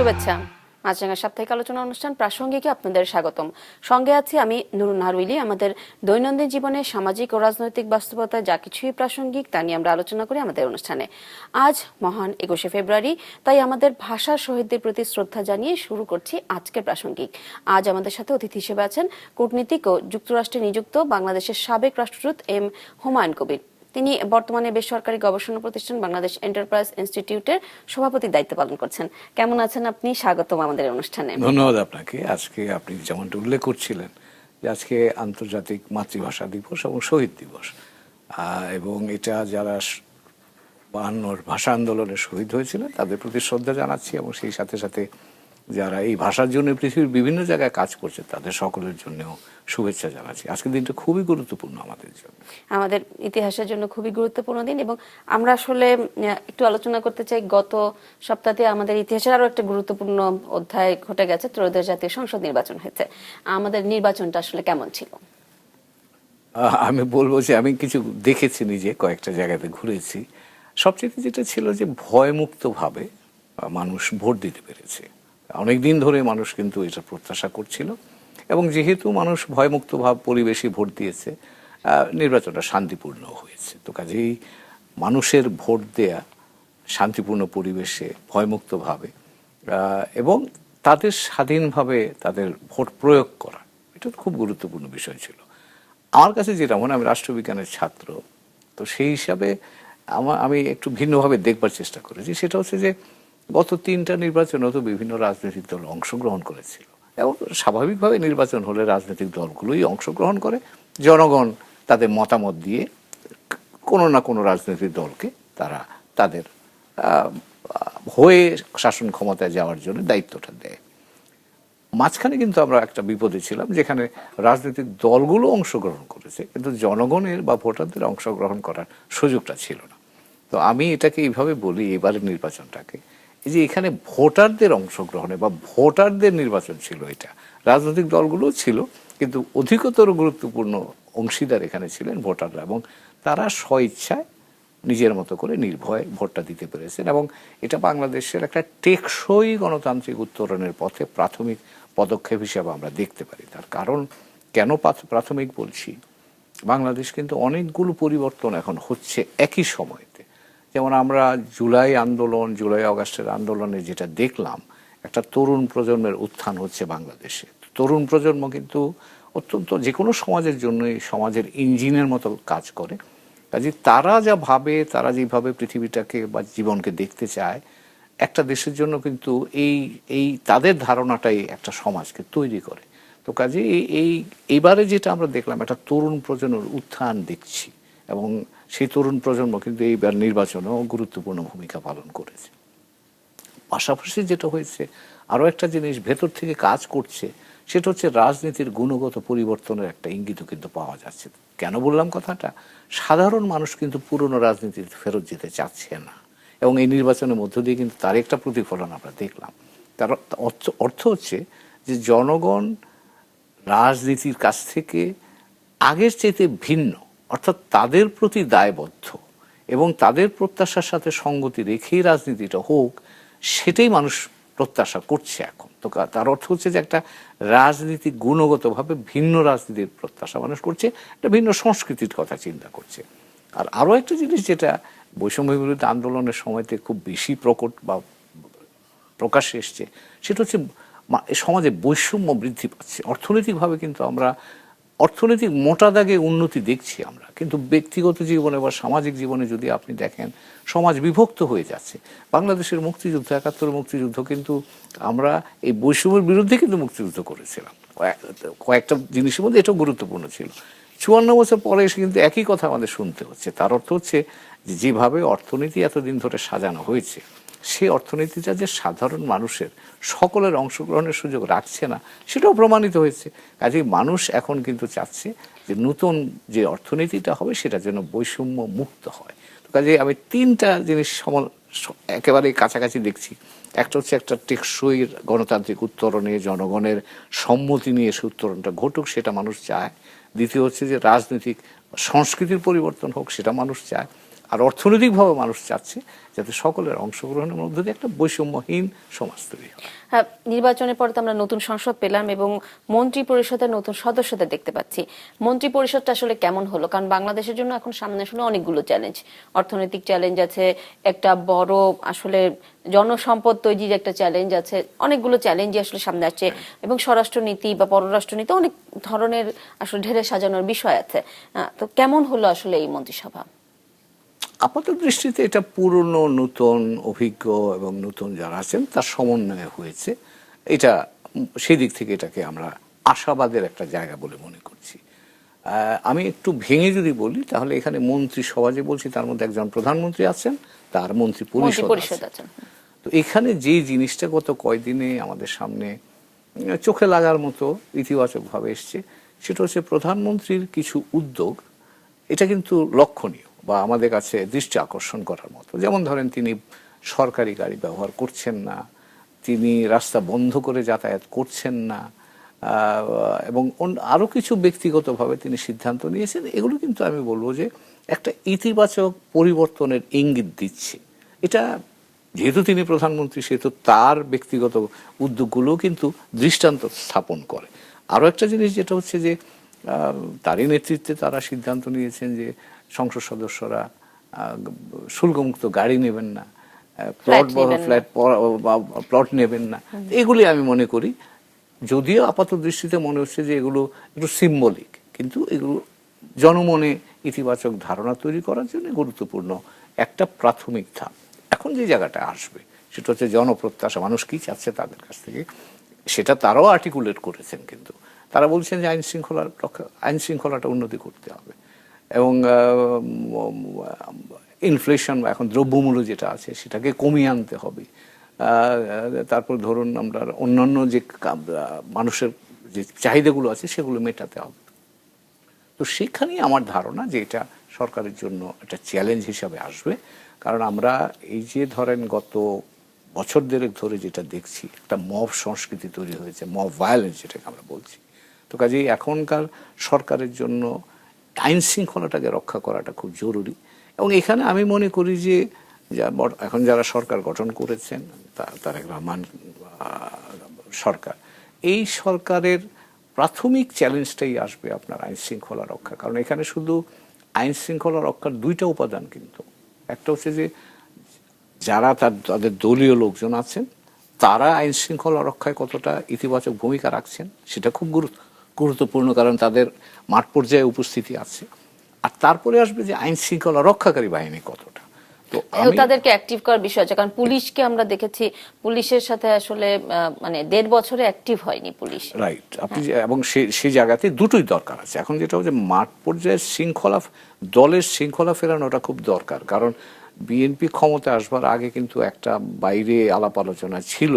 শুভেচ্ছা। মাছরাঙা সাপ্তাহিক আলোচনা অনুষ্ঠান প্রাসঙ্গিকে আপনাদের স্বাগতম। সঙ্গে আছি আমি নুরুন নাহারউইলি। আমাদের দৈনন্দিন জীবনে সামাজিক ও রাজনৈতিক বাস্তবতায় যা কিছুই প্রাসঙ্গিক তা নিয়ে আমরা আলোচনা করি আমাদের অনুষ্ঠানে। আজ মহান 21শে ফেব্রুয়ারি, তাই আমাদের ভাষা শহীদদের প্রতি শ্রদ্ধা জানিয়ে শুরু করছি আজকের প্রাসঙ্গিক। আজ আমাদের সাথে অতিথি হিসেবে আছেন কূটনীতিক ও যুক্তরাষ্ট্রে নিযুক্ত বাংলাদেশের সাবেক রাষ্ট্রদূত এম হুমায়ুন কবির। তিনি বর্তমানে বেসরকারি গবেষণা প্রতিষ্ঠান বাংলাদেশ এন্টারপ্রাইজ ইনস্টিটিউটের সভাপতির দায়িত্ব পালন করছেন। কেমন আছেন আপনি? স্বাগতম আমাদের অনুষ্ঠানে। ধন্যবাদ আপনাকে। আজকে আপনি যেমনটা উল্লেখ করছিলেন যে আজকে আন্তর্জাতিক মাতৃভাষা দিবস এবং শহীদ দিবস, এবং এটা যারা 52 ভাষা আন্দোলনে শহীদ হয়েছিলেন তাদের প্রতি শ্রদ্ধা জানাচ্ছি, এবং সেই সাথে সাথে যারা এই ভাষার জন্য পৃথিবীর বিভিন্ন জায়গায় কাজ করছে তাদের সকলের জন্যও শুভেচ্ছা জানাচ্ছি। আজকের দিনটা খুবই গুরুত্বপূর্ণ আমাদের জন্য, আমাদের ইতিহাসের জন্য খুবই গুরুত্বপূর্ণ দিন। এবং আমরা আসলে একটু আলোচনা করতে চাই, গত সপ্তাহে আমাদের ইতিহাসের আরো একটা গুরুত্বপূর্ণ অধ্যায় ঘটে গেছে। ত্রয়োদশ জাতীয় সংসদ নির্বাচন হয়েছে। আমাদের নির্বাচনটা আসলে কেমন ছিল? আমি বলবো যে আমি কিছু দেখেছি, নিজে কয়েকটা জায়গাতে ঘুরেছি। সবচেয়ে যেটা ছিল যে ভয়মুক্তভাবে মানুষ ভোট দিতে পেরেছে। অনেকদিন ধরে মানুষ কিন্তু এটা প্রত্যাশা করছিল, এবং যেহেতু মানুষ ভয়মুক্ত পরিবেশে ভোট দিয়েছে, নির্বাচনটা শান্তিপূর্ণ হয়েছে। তো কাজেই মানুষের ভোট দেয়া শান্তিপূর্ণ পরিবেশে ভয়মুক্তভাবে এবং তাদের স্বাধীনভাবে তাদের ভোট প্রয়োগ করা, এটা খুব গুরুত্বপূর্ণ বিষয় ছিল আমার কাছে। যেটা মনে, আমি রাষ্ট্রবিজ্ঞানের ছাত্র, তো সেই হিসাবে আমি একটু ভিন্নভাবে দেখবার চেষ্টা করেছি। সেটা হচ্ছে যে গত 3টা নির্বাচনে তো বিভিন্ন রাজনৈতিক দল অংশগ্রহণ করেছিল, এবং স্বাভাবিকভাবে নির্বাচন হলে রাজনৈতিক দলগুলোই অংশগ্রহণ করে। জনগণ তাদের মতামত দিয়ে কোনো না কোনো রাজনৈতিক দলকে তারা তাদের হয়ে শাসন ক্ষমতায় যাওয়ার জন্য দায়িত্বটা দেয়। মাঝখানে কিন্তু আমরা একটা বিপদে ছিলাম, যেখানে রাজনৈতিক দলগুলো অংশগ্রহণ করেছে কিন্তু জনগণের বা ভোটারদের অংশগ্রহণ করার সুযোগটা ছিল না। তো আমি এটাকে এইভাবে বলি, এবারের নির্বাচনটাকে, এই যে এখানে ভোটারদের অংশগ্রহণে বা ভোটারদের নির্বাচন ছিল। এটা রাজনৈতিক দলগুলোও ছিল, কিন্তু অধিকতর গুরুত্বপূর্ণ অংশীদার এখানে ছিলেন ভোটাররা, এবং তারা স্বইচ্ছায় নিজের মতো করে নির্ভয়ে ভোটটা দিতে পেরেছেন। এবং এটা বাংলাদেশের একটা টেকসই গণতান্ত্রিক উত্তরণের পথে প্রাথমিক পদক্ষেপ হিসেবে আমরা দেখতে পারি। তার কারণ কেন প্রাথমিক বলছি, বাংলাদেশ কিন্তু অনেকগুলো পরিবর্তন এখন হচ্ছে একই সময়তে। যেমন আমরা জুলাই আগস্টের আন্দোলনে যেটা দেখলাম, একটা তরুণ প্রজন্মের উত্থান হচ্ছে বাংলাদেশে। তরুণ প্রজন্ম কিন্তু অত্যন্ত যে কোনো সমাজের জন্যই সমাজের ইঞ্জিনের মতো কাজ করে। কাজে তারা যা ভাবে, তারা যেভাবে পৃথিবীটাকে বা জীবনকে দেখতে চায়, একটা দেশের জন্য কিন্তু এই তাদের ধারণাটাই একটা সমাজকে তৈরি করে। তো কাজে এইবারে যেটা আমরা দেখলাম, একটা তরুণ প্রজন্মের উত্থান দেখছি, এবং সেই তরুণ প্রজন্ম কিন্তু এইবার নির্বাচনেও গুরুত্বপূর্ণ ভূমিকা পালন করেছে। পাশাপাশি যেটা হয়েছে, আরও একটা জিনিস ভেতর থেকে কাজ করছে, সেটা হচ্ছে রাজনীতির গুণগত পরিবর্তনের একটা ইঙ্গিতও কিন্তু পাওয়া যাচ্ছে। কেন বললাম কথাটা? সাধারণ মানুষ কিন্তু পুরনো রাজনীতিতে ফেরত যেতে চাচ্ছে না, এবং এই নির্বাচনের মধ্য দিয়ে কিন্তু তার একটা প্রতিফলন আমরা দেখলাম। তার অর্থ হচ্ছে যে জনগণ রাজনীতির কাছ থেকে আগের চাইতে ভিন্ন, অর্থাৎ তাদের প্রতি দায়বদ্ধ এবং তাদের প্রত্যাশার সাথে সঙ্গতি রেখেই রাজনীতিটা হোক, সেটাই মানুষ প্রত্যাশা করছে এখন। তো তার অর্থ হচ্ছে যে একটা রাজনীতি গুণগতভাবে ভিন্ন রাজনীতির প্রত্যাশা মানুষ করছে, একটা ভিন্ন সংস্কৃতির কথা চিন্তা করছে। আর আরও একটা জিনিস যেটা বৈষম্য বিরোধী আন্দোলনের সময়তে খুব বেশি প্রকট বা প্রকাশ্যে এসছে, সেটা হচ্ছে সমাজে বৈষম্য বৃদ্ধি পাচ্ছে। অর্থনৈতিকভাবে কিন্তু আমরা অর্থনৈতিক মোটা দাগে উন্নতি দেখছি আমরা, কিন্তু ব্যক্তিগত জীবনে বা সামাজিক জীবনে যদি আপনি দেখেন, সমাজ বিভক্ত হয়ে যাচ্ছে। বাংলাদেশের মুক্তিযুদ্ধ, 71 মুক্তিযুদ্ধ, কিন্তু আমরা এই বৈষম্যের বিরুদ্ধে কিন্তু মুক্তিযুদ্ধ করেছিলাম। কয়েকটা জিনিসের মধ্যে এটাও গুরুত্বপূর্ণ ছিল। 54 বছর পরে এসে কিন্তু একই কথা আমাদের শুনতে হচ্ছে। তার অর্থ হচ্ছে যেভাবে অর্থনীতি এতদিন ধরে সাজানো হয়েছে, সেই অর্থনীতিটা যে সাধারণ মানুষের সকলের অংশগ্রহণের সুযোগ রাখছে না, সেটাও প্রমাণিত হয়েছে। কাজেই মানুষ এখন কিন্তু চাচ্ছে যে নতুন যে অর্থনীতিটা হবে সেটা যেন বৈষম্য মুক্ত হয়। তো কাজেই আমি 3টা জিনিস একেবারে কাছাকাছি দেখছি। একটা হচ্ছে একটা টেকসই গণতান্ত্রিক উত্তরণে জনগণের সম্মতি নিয়ে সে উত্তরণটা ঘটুক, সেটা মানুষ চায়। দ্বিতীয় হচ্ছে যে রাজনৈতিক সংস্কৃতির পরিবর্তন হোক, সেটা মানুষ চায়। আর অর্থনৈতিকভাবে মানুষ চাচ্ছে যাতে সকলের অংশগ্রহণের মধ্য দিয়ে একটা বৈষম্যহীন সমাজ তৈরি হয়। হ্যাঁ, নির্বাচনের পরে তো আমরা নতুন সংসদ পেলাম এবং মন্ত্রী পরিষদের নতুন সদস্যদের দেখতে পাচ্ছি। মন্ত্রী পরিষদটা আসলে কেমন হলো? কারণ বাংলাদেশের জন্য এখন সামনে আসলে অনেকগুলো চ্যালেঞ্জ, অর্থনৈতিক চ্যালেঞ্জ আছে, একটা বড় আসলে জনসম্পদ তৈরির একটা চ্যালেঞ্জ আছে, অনেকগুলো চ্যালেঞ্জই আসলে সামনে আসছে এবং স্বরাষ্ট্রনীতি বা পররাষ্ট্রনীতি অনেক ধরনের আসলে ঢেলে সাজানোর বিষয় আছে। তো কেমন হলো আসলে এই মন্ত্রিসভা? আপাত দৃষ্টিতে এটা পুরনো নতুন অভিজ্ঞ এবং নতুন যারা আছেন তার সমন্বয়ে হয়েছে। এটা সেই দিক থেকে এটাকে আমরা আশাবাদের একটা জায়গা বলে মনে করছি। আমি একটু ভেঙে যদি বলি তাহলে এখানে মন্ত্রিসভা যে বলছি তার মধ্যে একজন প্রধানমন্ত্রী আছেন, তার মন্ত্রী পরিষদ আছেন। তো এখানে যে জিনিসটা গত কয়দিনে আমাদের সামনে চোখে লাগার মতো ইতিবাচকভাবে এসছে, সেটা হচ্ছে প্রধানমন্ত্রীর কিছু উদ্যোগ। এটা কিন্তু লক্ষণীয় বা আমাদের কাছে দৃষ্টি আকর্ষণ করার মতো। যেমন ধরেন, তিনি সরকারি গাড়ি ব্যবহার করছেন না, তিনি রাস্তা বন্ধ করে যাতায়াত করছেন না, এবং আরও কিছু ব্যক্তিগতভাবে তিনি সিদ্ধান্ত নিয়েছেন। এগুলো কিন্তু আমি বলবো যে একটা ইতিবাচক পরিবর্তনের ইঙ্গিত দিচ্ছে। এটা যেহেতু তিনি প্রধানমন্ত্রী, সেহেতু তার ব্যক্তিগত উদ্যোগগুলোও কিন্তু দৃষ্টান্ত স্থাপন করে। আরও একটা জিনিস যেটা হচ্ছে যে তারই নেতৃত্বে তারা সিদ্ধান্ত নিয়েছেন যে সংসদ সদস্যরা শুল্কমুক্ত গাড়ি নেবেন না, প্লট নেবেন না। এগুলি আমি মনে করি, যদিও আপাত দৃষ্টিতে মনে হচ্ছে যে এগুলো একটু সিম্বলিক, কিন্তু এগুলো জনমনে ইতিবাচক ধারণা তৈরি করার জন্য গুরুত্বপূর্ণ একটা প্রাথমিক ধাপ। এখন যে জায়গাটা আসবে সেটা হচ্ছে জনপ্রত্যাশা, মানুষ কি চাচ্ছে তাদের কাছ থেকে, সেটা তারাও আর্টিকুলেট করেছেন। কিন্তু তারা বলছেন যে আইন শৃঙ্খলাটা উন্নতি করতে হবে এবং ইনফ্লেশন বা এখন দ্রব্যমূল্য যেটা আছে সেটাকে কমিয়ে আনতে হবে। তারপর ধরুন আমরা অন্যান্য যে মানুষের যে চাহিদাগুলো আছে সেগুলো মেটাতে হবে। তো সেখানেই আমার ধারণা যে এটা সরকারের জন্য একটা চ্যালেঞ্জ হিসাবে আসবে। কারণ আমরা এই যে ধরেন গত বছর দেড়েক ধরে যেটা দেখছি, একটা মব সংস্কৃতি তৈরি হয়েছে, মব ভায়োলেন্স যেটাকে আমরা বলছি। তো কাজেই এখনকার সরকারের জন্য আইন শৃঙ্খলাটাকে রক্ষা করাটা খুব জরুরি। এবং এখানে আমি মনে করি যে এখন যারা সরকার গঠন করেছেন, তারেক রহমান সরকার, এই সরকারের প্রাথমিক চ্যালেঞ্জটাই আসবে আপনার আইন শৃঙ্খলা রক্ষা। কারণ এখানে শুধু আইন শৃঙ্খলা রক্ষার দুইটা উপাদান, কিন্তু একটা হচ্ছে যে যারা তাদের দলীয় লোকজন আছেন তারা আইন শৃঙ্খলা রক্ষায় কতটা ইতিবাচক ভূমিকা রাখছেন সেটা খুব গুরুত্বপূর্ণ, কারণ তাদের মাঠ পর্যায়ে উপস্থিতি আছে। আর তারপরে আসবে যে আইন শৃঙ্খলা রক্ষাকারী বাহিনী কতটা, তো তাদেরকে অ্যাক্টিভ করার বিষয় আছে। কারণ পুলিশকে আমরা দেখেছি, পুলিশের সাথে আসলে মানে 1.5 বছরে অ্যাক্টিভ হয়নি পুলিশ। রাইট, আপনি এবং সেই জায়গাতে দুটোই দরকার আছে। এখন যেটা হচ্ছে মাঠ পর্যায়ে দলের শৃঙ্খলা ফেরানোটা খুব দরকার। কারণ বিএনপি ক্ষমতা আসবার আগে কিন্তু একটা বাইরে আলাপ আলোচনা ছিল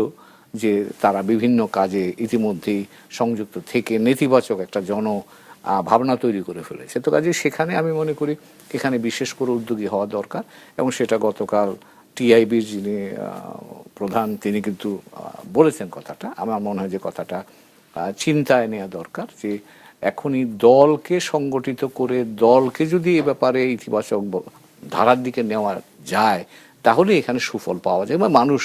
যে তারা বিভিন্ন কাজে ইতিমধ্যেই সংযুক্ত থেকে নেতিবাচক একটা ভাবনা তৈরি করে ফেলেছে। তো কাজে সেখানে আমি মনে করি এখানে বিশেষ করে উদ্যোগী হওয়া দরকার। এবং সেটা গতকাল টিআইবির যিনি প্রধান, তিনি কিন্তু বলেছেন কথাটা। আমার মনে হয় যে কথাটা চিন্তায় নেওয়া দরকার, যে এখনই দলকে সংগঠিত করে দলকে যদি এ ব্যাপারে ইতিবাচক ধারার দিকে নেওয়া যায়, তাহলে এখানে সুফল পাওয়া যায় বা মানুষ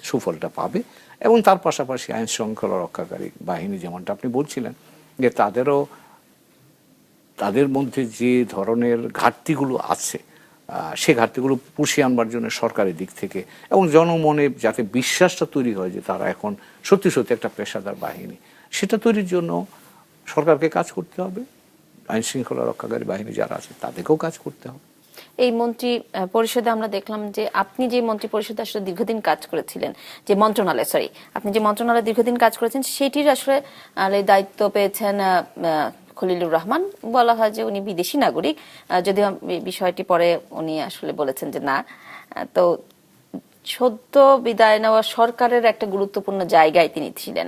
সুফলটা পাবে। এবং তার পাশাপাশি আইন শৃঙ্খলা রক্ষাকারী বাহিনী, যেমনটা আপনি বলছিলেন, যে তাদের মধ্যে যে ধরনের ঘাটতিগুলো আছে সে ঘাটতিগুলো পুষিয়ে আনবার জন্য সরকারের দিক থেকে এবং জনমনে যাতে বিশ্বাসটা তৈরি হয় যে তারা এখন সত্যি সত্যি একটা পেশাদার বাহিনী, সেটা তৈরির জন্য সরকারকে কাজ করতে হবে। আইন শৃঙ্খলা রক্ষাকারী বাহিনী যারা আছে তাদেরকেও কাজ করতে হবে। এই মন্ত্রী পরিষদে আমরা দেখলাম যে আপনি যে মন্ত্রী পরিষদে আসলে দীর্ঘদিন কাজ করেছিলেন, যে আপনি যে মন্ত্রণালয়ে দীর্ঘদিন কাজ করেছেন, সেটির আসলে দায়িত্ব পেয়েছেন খলিলুর রহমান। বলা হয় যে উনি বিদেশি নাগরিক, যদিও বিষয়টি পরে উনি আসলে বলেছেন যে না। তো সদ্য বিদায় নেওয়া সরকারের একটা গুরুত্বপূর্ণ জায়গায় তিনি ছিলেন,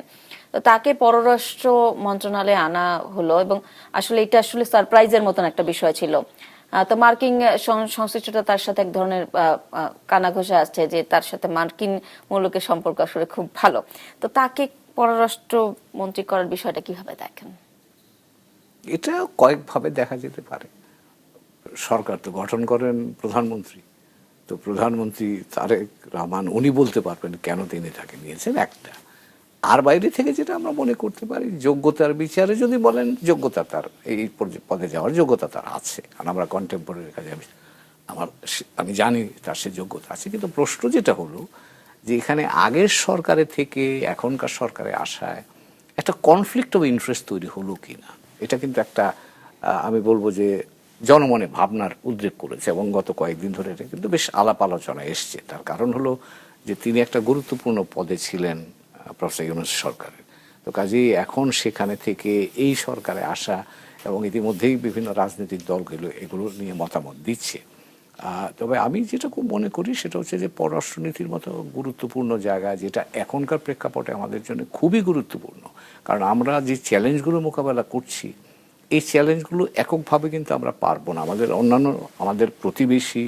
তো তাকে পররাষ্ট্র মন্ত্রণালয়ে আনা হলো এবং আসলে এটা আসলে সারপ্রাইজের মতন একটা বিষয় ছিল। তো মার্কিন সংশ্লিষ্টতা তার সাথে এক ধরনের কানাঘষা আসছে যে তার সাথে মার্কিন মুলুকের সম্পর্ক আসলে খুব ভালো। তো তাকে পররাষ্ট্র মন্ত্রী করার বিষয়টা কিভাবে দেখেন? এটা কয়েকভাবে দেখা যেতে পারে। সরকার তো গঠন করেন প্রধানমন্ত্রী, তো প্রধানমন্ত্রী তারেক রহমান উনি বলতে পারবেন কেন তিনি তাকে নিয়েছেন একটা। আর বাইরে থেকে যেটা আমরা মনে করতে পারি, যোগ্যতার বিচারে যদি বলেন, যোগ্যতা তার এই পদে যাওয়ার যোগ্যতা তার আছে, কারণ আমরা কন্টেম্পোরারি কাজে আমি জানি তার সে যোগ্যতা আছে। কিন্তু প্রশ্ন যেটা হলো যে এখানে আগের সরকারে থেকে এখনকার সরকারে আসায় একটা কনফ্লিক্ট অফ ইন্টারেস্ট তৈরি হলো কিনা, এটা কিন্তু একটা আমি বলবো যে জনমনে ভাবনার উদ্রেক করেছে, এবং গত কয়েকদিন ধরে এটা কিন্তু বেশ আলাপ আলোচনা এসছে। তার কারণ হলো যে তিনি একটা গুরুত্বপূর্ণ পদে ছিলেন প্রফেসর ইউনূস সরকারের, তো কাজেই এখন সেখানে থেকে এই সরকারে আসা, এবং ইতিমধ্যেই বিভিন্ন রাজনৈতিক দলগুলো এগুলো নিয়ে মতামত দিচ্ছে। তবে আমি যেটা খুব মনে করি সেটা হচ্ছে যে পররাষ্ট্রনীতির মতো গুরুত্বপূর্ণ জায়গা, যেটা এখনকার প্রেক্ষাপটে আমাদের জন্য খুবই গুরুত্বপূর্ণ, কারণ আমরা যে চ্যালেঞ্জগুলো মোকাবেলা করছি এই চ্যালেঞ্জগুলো এককভাবে কিন্তু আমরা পারবো না। আমাদের প্রতিবেশী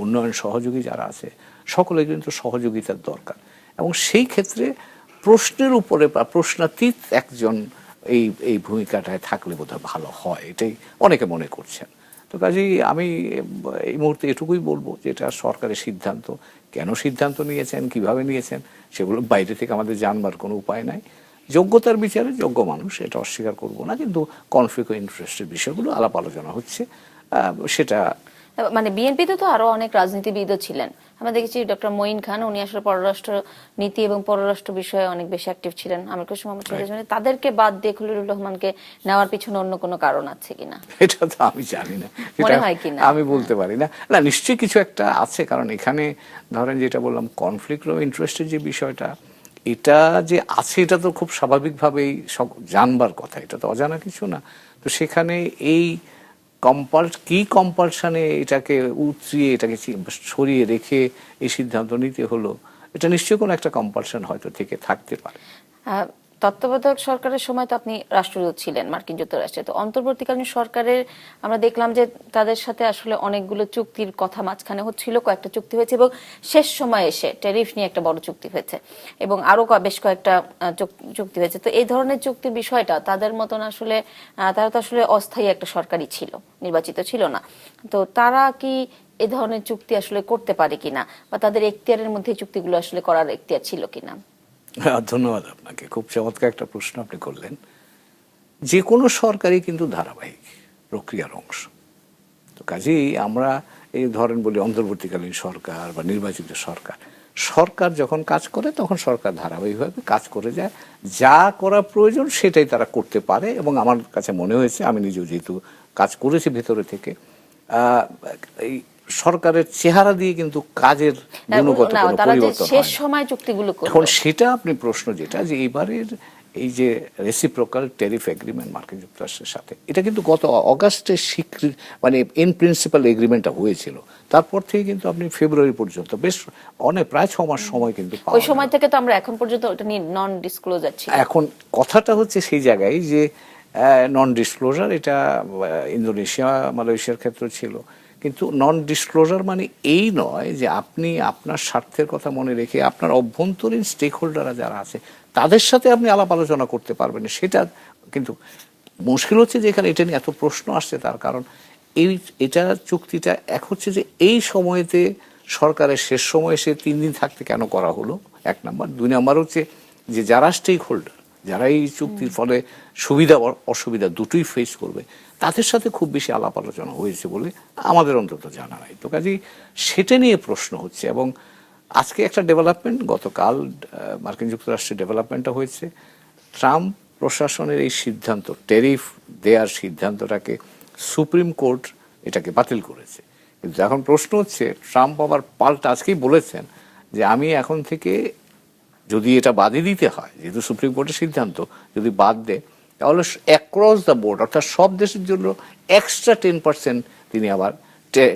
উন্নয়ন সহযোগী যারা আছে সকলে কিন্তু সহযোগিতার দরকার, এবং সেই ক্ষেত্রে প্রশ্নের উপরে বা প্রশ্নাতীত একজন এই ভূমিকাটায় থাকলে বোধহয় ভালো হয়, এটাই অনেকে মনে করছেন। তো কাজেই আমি এই মুহূর্তে এটুকুই বলবো যে এটা সরকারের সিদ্ধান্ত, কেন সিদ্ধান্ত নিয়েছেন, কিভাবে নিয়েছেন, সেগুলো বাইরে থেকে আমাদের জানবার কোনো উপায় নাই। যোগ্যতার বিচারে যোগ্য মানুষ, এটা অস্বীকার করব না, কিন্তু কনফ্লিক্ট অফ ইন্টারেস্টের বিষয়গুলো আলাপ আলোচনা হচ্ছে, সেটা মানে বিএনপিতে তো আরো অনেক রাজনীতিবিদও ছিলেন। আমরা দেখেছি ডক্টর মঈন খান, উনি আসলে পররাষ্ট্র নীতি এবং পররাষ্ট্র বিষয়ে অনেক বেশি অ্যাক্টিভ ছিলেন। আমির কাসেম মোহাম্মদ সিরাজুল, তাদেরকে বাদ দিয়ে খলিলুর রহমানকে নেওয়ার পিছনে অন্য কোনো কারণ আছে কিনা এটা তো আমি জানি না, মনে হয় কিনা আমি বলতে পারি না। না, নিশ্চয়ই কিছু একটা আছে, কারণ এখানে ধরেন যেটা বললাম কনফ্লিক্ট অফ ইন্টারেস্টের যে বিষয়টা, এটা যে আছে এটা তো খুব স্বাভাবিকভাবেই সব জানবার কথা, এটা তো অজানা কিছু না। তো সেখানে এই কি কম্পালশনে এটাকে উতরিয়ে এটাকে সরিয়ে রেখে এই সিদ্ধান্ত নিতে হলো, এটা নিশ্চয়ই কোনো একটা কম্পালশন হয়তো থেকে থাকতে পারে। তত্ত্বাবধায়ক সরকারের সময় তো আপনি রাষ্ট্রদূত ছিলেন মার্কিন যুক্তরাষ্ট্রে, তো অন্তর্বর্তীকালীন সরকারের আমরা দেখলাম যে তাদের সাথে আসলে অনেকগুলো চুক্তির কথা মাঝখানে হচ্ছিল, কয়েকটা চুক্তি হয়েছে, এবং শেষ সময় এসে ট্যারিফ নিয়ে একটা বড় চুক্তি হয়েছে, এবং আরো বেশ কয়েকটা চুক্তি হয়েছে। তো এই ধরনের চুক্তির বিষয়টা তাদের মতন আসলে তারা তো আসলে অস্থায়ী একটা সরকারই ছিল, নির্বাচিত ছিল না, তো তারা কি এ ধরনের চুক্তি আসলে করতে পারে কিনা, বা তাদের এখতিয়ারের মধ্যে চুক্তিগুলো আসলে করার এখতিয়ার ছিল কিনা? ধন্যবাদ আপনাকে, খুব চমৎকার একটা প্রশ্ন আপনি করলেন। যে কোনো সরকারই কিন্তু ধারাবাহিক প্রক্রিয়ার অংশ। তো কাজেই আমরা এই ধরেন বলি অন্তর্বর্তীকালীন সরকার বা নির্বাচিত সরকার যখন কাজ করে তখন সরকার ধারাবাহিকভাবে কাজ করে যায়, যা করা প্রয়োজন সেটাই তারা করতে পারে। এবং আমার কাছে মনে হয়েছে, আমি নিজেও যেহেতু কাজ করেছি ভেতরে থেকে, এই সরকারের চেহারা দিয়ে কিন্তু কাজের গুণগত কোনো পরিবর্তন শেষ সময় চুক্তিগুলো করলো। এখন সেটা আপনি প্রশ্ন যেটা যে এইবারের এই যে রেসিপ্রোকাল ট্যারিফ এগ্রিমেন্ট মার্কিন যুক্তরাষ্ট্রের সাথে, এটা কিন্তু গত অগাস্টে স্বীকৃত, মানে ইন প্রিন্সিপাল এগ্রিমেন্টটা হয়েছিল। তারপর থেকে কিন্তু আপনি ফেব্রুয়ারি পর্যন্ত বেশ প্রায় 6 মাস সময় কিন্তু ওই সময় থেকে তো আমরা এখন পর্যন্ত ওটা নিয়ে নন ডিসক্লোজার ছিল। এখন কথাটা হচ্ছে সেই জায়গায় যে নন ডিসক্লোজার, এটা ইন্দোনেশিয়া মালয়েশিয়ার ক্ষেত্রে ছিল, কিন্তু নন ডিসক্লোজার মানে এই নয় যে আপনি আপনার স্বার্থের কথা মনে রেখে আপনার অভ্যন্তরীণ স্টেক হোল্ডাররা যারা আছে তাদের সাথে আপনি আলাপ আলোচনা করতে পারবেন। সেটা কিন্তু মুশকিল হচ্ছে যে এখানে এটা নিয়ে এত প্রশ্ন আসছে, তার কারণ এটা চুক্তিটা এক হচ্ছে যে এই সময়তে সরকারের শেষ সময় এসে 3 দিন থাকতে কেন করা হলো, 1 নাম্বার। 2 নাম্বার হচ্ছে যে যারা স্টেক হোল্ডার, যারা এই চুক্তির ফলে সুবিধা অসুবিধা দুটোই ফেস করবে, তাদের সাথে খুব বেশি আলাপ আলোচনা হয়েছে বলে আমাদের অন্তত জানা নাই। তো কাজেই সেটা নিয়ে প্রশ্ন হচ্ছে। এবং আজকে একটা ডেভেলপমেন্ট, গতকাল মার্কিন যুক্তরাষ্ট্রের ডেভেলপমেন্টটা হয়েছে, ট্রাম্প প্রশাসনের এই সিদ্ধান্ত, ট্যারিফ দেওয়ার সিদ্ধান্তটাকে সুপ্রিম কোর্ট এটাকে বাতিল করেছে। কিন্তু এখন প্রশ্ন হচ্ছে, ট্রাম্প আবার পাল্টা আজকেই বলেছেন যে আমি এখন থেকে যদি এটা বাদই দিতে হয়, যেহেতু সুপ্রিম কোর্টের সিদ্ধান্ত, যদি বাদ দেয় তাহলে অ্যাক্রস দ্য বোর্ড অর্থাৎ সব দেশের জন্য এক্সট্রা 10% তিনি আবার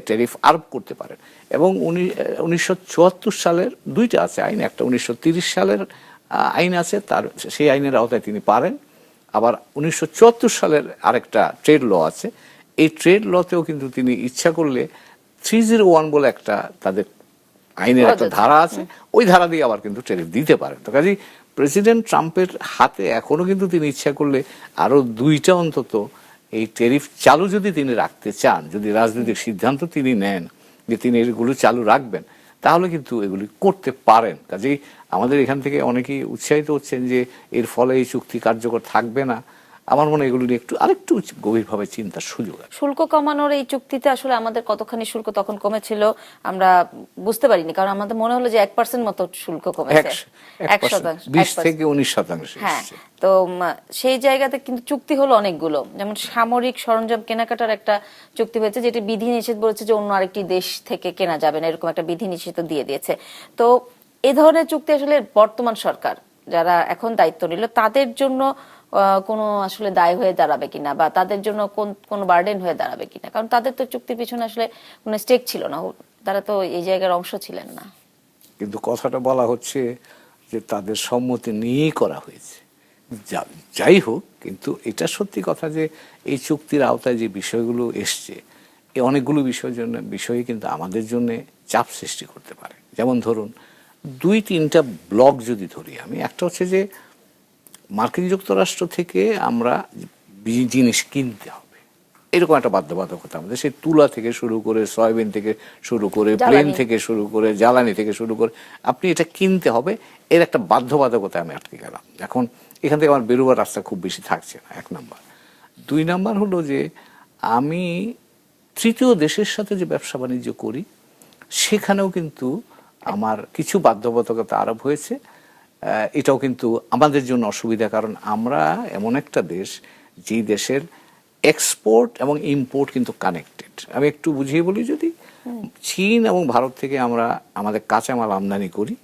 ট্যারিফ আরোপ করতে পারেন। এবং 1974 সালের 2টা আছে আইন, একটা 1930 সালের আইন আছে, তার সেই আইনের আওতায় তিনি পারেন। আবার 1974 সালের আরেকটা ট্রেড ল আছে, এই ট্রেড লতেও কিন্তু তিনি ইচ্ছা করলে 301 বলে একটা তাদের আইনের একটা ধারা আছে, ওই ধারা দিয়ে আবার কিন্তু ট্যারিফ দিতে পারেন। তো কাজেই প্রেসিডেন্ট ট্রাম্পের হাতে এখনো কিন্তু তিনি ইচ্ছা করলে আরো 2টা অন্তত এই ট্যারিফ চালু যদি তিনি রাখতে চান, যদি রাজনৈতিক সিদ্ধান্ত তিনি নেন যে তিনি এগুলো চালু রাখবেন, তাহলে কিন্তু এগুলি করতে পারেন। কাজেই আমাদের এখান থেকে অনেকেই উৎসাহিত হচ্ছেন যে এর ফলে এই চুক্তি কার্যকর থাকবে না। আমার মনে হয় এগুলো নিয়ে আরেকটু গভীরভাবে চিন্তার সুযোগ আছে। শুল্ক কমানোর এই চুক্তিতে আসলে আমাদের কতখানি শুল্ক তখন কমেছিল আমরা বুঝতে পারিনি, কারণ আমাদের মনে হলো যে 1% মতো শুল্ক কমেছে, 1%, 20 থেকে 19%। হ্যাঁ, তো সেই জায়গাতে কিন্তু চুক্তি হলো অনেকগুলো, যেমন সামরিক সরঞ্জাম কেনাকাটার একটা চুক্তি হয়েছে, যেটি বিধি নিষেধ বলেছে যে অন্য আরেকটি দেশ থেকে কেনা যাবে না, এরকম একটা বিধি নিষেধ দিয়ে দিয়েছে। তো এই ধরনের চুক্তি আসলে বর্তমান সরকার যারা এখন দায়িত্ব নিল তাদের জন্য কোনো আসলে দায় হয়ে দাঁড়াবে কিনা, বা তাদের জন্য কোন বার্ডেন হয়ে দাঁড়াবে কিনা, কারণ তাদের তো চুক্তির পিছনে আসলে কোনো স্টেক ছিল না, তারা তো এই জায়গার অংশ ছিলেন না। কিন্তু কথাটা বলা হচ্ছে যে তাদের সম্মতি নিয়েই করা হয়েছে। যাই হোক, কিন্তু এটা সত্যি কথা যে এই চুক্তির আওতায় যে বিষয়গুলো এসছে, এই অনেকগুলো বিষয়ে কিন্তু আমাদের জন্য চাপ সৃষ্টি করতে পারে। যেমন ধরুন 2-3টা ব্লক যদি ধরি আমি, একটা হচ্ছে যে মার্কিন যুক্তরাষ্ট্র থেকে আমরা জিনিস কিনতে হবে, এরকম একটা বাধ্যবাধকতা আমাদের। সেই তুলা থেকে শুরু করে, সয়াবিন থেকে শুরু করে, প্লেন থেকে শুরু করে, জ্বালানি থেকে শুরু করে, আপনি এটা কিনতে হবে, এর একটা বাধ্যবাধকতা আমি আটকে গেলাম। এখন এখান থেকে আমার বেরোবার রাস্তা খুব বেশি থাকছে না, 1 নাম্বার। 2 নাম্বার হলো যে আমি তৃতীয় দেশের সাথে যে ব্যবসা বাণিজ্য করি, সেখানেও কিন্তু আমার কিছু বাধ্যবাধকতা আরোপ হয়েছে। এটাও কিন্তু আমাদের জন্য অসুবিধা, কারণ আমরা এমন একটা দেশ যেই দেশের এক্সপোর্ট এবং ইম্পোর্ট কিন্তু কানেক্টেড। আমি একটু বুঝিয়ে বলি, যদি চীন এবং ভারত থেকে আমরা আমাদের কাঁচামাল আমদানি করি,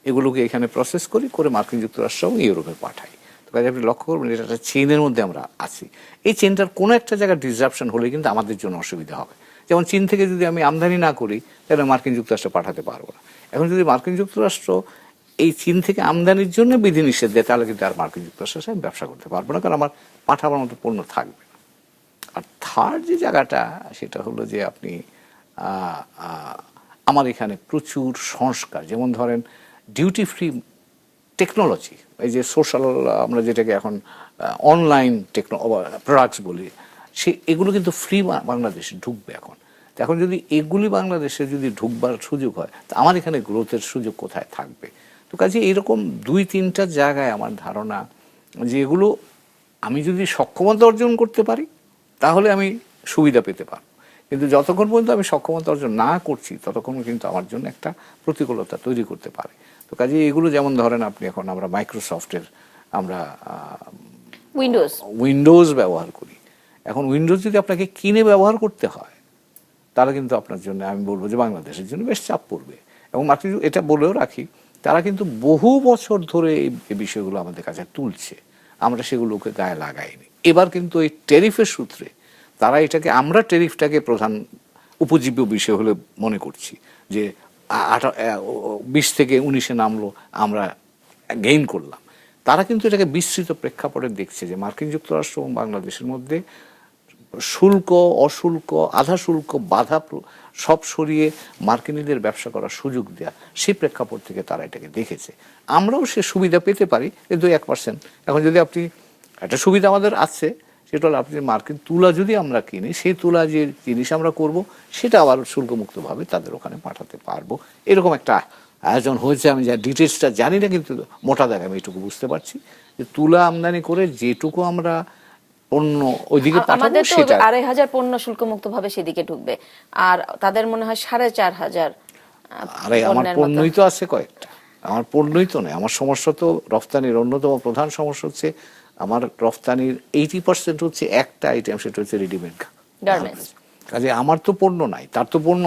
এগুলোকে এখানে প্রসেস করে মার্কিন যুক্তরাষ্ট্র এবং ইউরোপে পাঠাই। তো কাজে আপনি লক্ষ্য করবেন এটা একটা চেইনের মধ্যে আমরা আছি। এই চেইনটার কোনো একটা জায়গায় ডিসরাপশন হলে কিন্তু আমাদের জন্য অসুবিধা হবে। যেমন চীন থেকে যদি আমি আমদানি না করি, তাহলে মার্কিন যুক্তরাষ্ট্র পাঠাতে পারবো না। এখন যদি মার্কিন যুক্তরাষ্ট্র এই চীন থেকে আমদানির জন্য বিধি নিষেধ দেয়, তাহলে কিন্তু আর মার্কিন যুক্তরাষ্ট্রের সাথে ব্যবসা করতে পারবো না, কারণ আমার পাঠাবার মতো পণ্য থাকবে না। আর থার্ড যে জায়গাটা, সেটা হলো যে আপনি আমার এখানে প্রচুর সংস্কার, যেমন ধরেন ডিউটি ফ্রি টেকনোলজি, এই যে সোশ্যাল, আমরা যেটাকে এখন অনলাইন প্রোডাক্টস বলি, এগুলো কিন্তু ফ্রি বাংলাদেশে ঢুকবে এখন। তো এখন যদি এগুলি বাংলাদেশে যদি ঢুকবার সুযোগ হয়, তো আমার এখানে গ্রোথের সুযোগ কোথায় থাকবে? তো কাজে এইরকম 2-3টা জায়গায় আমার ধারণা যে এগুলো আমি যদি সক্ষমতা অর্জন করতে পারি, তাহলে আমি সুবিধা পেতে পারব। কিন্তু যতক্ষণ পর্যন্ত আমি সক্ষমতা অর্জন না করছি, ততক্ষণ কিন্তু আমার জন্য একটা প্রতিকূলতা তৈরি করতে পারে। তো কাজে এগুলো, যেমন ধরেন আপনি এখন আমরা মাইক্রোসফটের আমরা উইন্ডোজ ব্যবহার করি। এখন উইন্ডোজ যদি আপনাকে কিনে ব্যবহার করতে হয়, তাহলে কিন্তু আপনার জন্য, আমি বলবো যে বাংলাদেশের জন্য বেশ চাপ পড়বে। এবং মার্কিন, এটা বলেও রাখি, তারা কিন্তু বহু বছর ধরে এই বিষয়গুলো আমাদের কাছে তুলছে, আমরা সেগুলোকে গায়ে লাগাইনি। এবার কিন্তু এই ট্যারিফের সূত্রে তারা এটাকে, আমরা ট্যারিফটাকে প্রধান উপজীব্য বিষয় হলে মনে করছি, যে 20 থেকে 19-এ নামলো, আমরা গেইন করলাম। তারা কিন্তু এটাকে বিস্তৃত প্রেক্ষাপটে দেখছে যে মার্কিন যুক্তরাষ্ট্র এবং বাংলাদেশের মধ্যে শুল্ক, অশুল্ক, আধা শুল্ক, বাধা সব সরিয়ে মার্কিনীদের ব্যবসা করার সুযোগ দেওয়া, সেই প্রেক্ষাপট থেকে তারা এটাকে দেখেছে। আমরাও সে সুবিধা পেতে পারি, কিন্তু 1%। এখন যদি আপনি, একটা সুবিধা আমাদের আছে, সেটা হলো আপনি মার্কিন তুলা যদি আমরা কিনি, সেই তুলা যে জিনিস আমরা করব, সেটা আবার শুল্কমুক্তভাবে তাদের ওখানে পাঠাতে পারবো। এরকম একটা আয়োজন হয়েছে। আমি যা ডিটেলসটা জানি না, কিন্তু মোটা দাগে আমি এটুকু বুঝতে পারছি যে তুলা আমদানি করে যেটুকু আমরা পণ্য ওইদিকে পাঠাবো, সেটা 2500 পণ্য শুল্কমুক্ত ভাবে সেদিকে ঢুকবে, আর তাদের মনে হয় 4500। আরে আমার পণ্যই তো আছে কয়েকটা, আমার পণ্যই তো নেই। আমার সমস্যা তো রফতানির অন্যতম প্রধান সমস্যা হচ্ছে, আমার রফতানির 80% হচ্ছে একটা আইটেম, সেটা হচ্ছে রেডিমেড গার্মেন্টস। কাজে আমার তো পণ্য নাই, তার তো পণ্য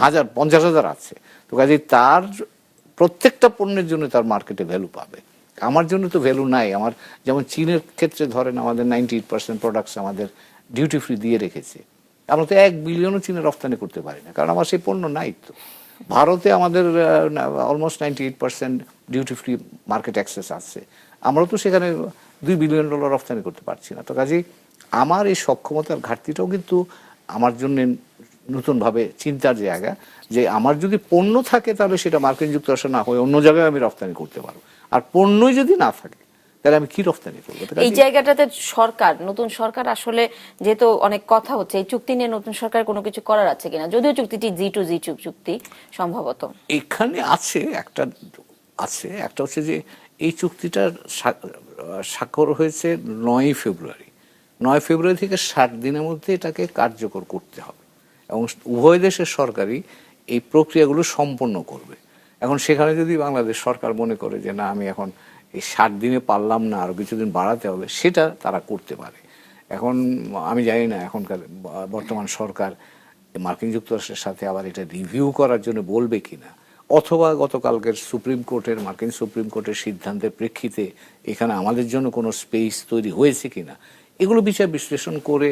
50,000 আছে। তো কাজে তার প্রত্যেকটা পণ্যের জন্য তার মার্কেটে ভ্যালু পাবে, আমার জন্য তো ভ্যালু নাই। আমার যেমন চীনের ক্ষেত্রে ধরেন, আমাদের 98% প্রোডাক্টস আমাদের ডিউটি ফ্রি দিয়ে রেখেছে। আমরা তো 1 বিলিয়নও চীনে রফতানি করতে পারি না, কারণ আমার সেই পণ্য নাই। তো ভারতে আমাদের almost 98% duty free market access আছে, আমরাও তো সেখানে $2 বিলিয়ন রফতানি করতে পারছি না। তো কাজেই আমার এই সক্ষমতার ঘাটতিটাও কিন্তু আমার জন্য নতুনভাবে চিন্তার জায়গা, যে আমার যদি পণ্য থাকে, তাহলে সেটা মার্কিন যুক্তরাষ্ট্র না হয়ে অন্য জায়গায় আমি রফতানি করতে পারবো। আর পণ্যই যদি না থাকে, তাহলে আমি কি রপ্তানি করবো? এই জায়গাটাতে সরকার, নতুন সরকার আসলে যেহেতু অনেক কথা হচ্ছে এই চুক্তি নিয়ে, নতুন সরকার কোনো কিছু করার আছে কিনা, যদিও চুক্তিটি G2G চুক্তি সম্ভবত এখানে একটা হচ্ছে যে এই চুক্তিটার স্বাক্ষর হয়েছে 9 ফেব্রুয়ারি। 9 ফেব্রুয়ারি থেকে 60 দিনের মধ্যে এটাকে কার্যকর করতে হবে এবং উভয় দেশের সরকারই এই প্রক্রিয়াগুলো সম্পন্ন করবে। এখন সেখানে যদি বাংলাদেশ সরকার মনে করে যে না, আমি এখন এই 60 দিনে পারলাম না, আরো কিছুদিন বাড়াতে হবে, সেটা তারা করতে পারে। এখন আমি জানি না এখনকার বর্তমান সরকার মার্কিন যুক্তরাষ্ট্রের সাথে আবার এটা রিভিউ করার জন্য বলবে কিনা, অথবা গতকালকের মার্কিন সুপ্রিম কোর্টের সিদ্ধান্তের প্রেক্ষিতে এখানে আমাদের জন্য কোনো স্পেস তৈরি হয়েছে কিনা, এগুলো বিচার বিশ্লেষণ করে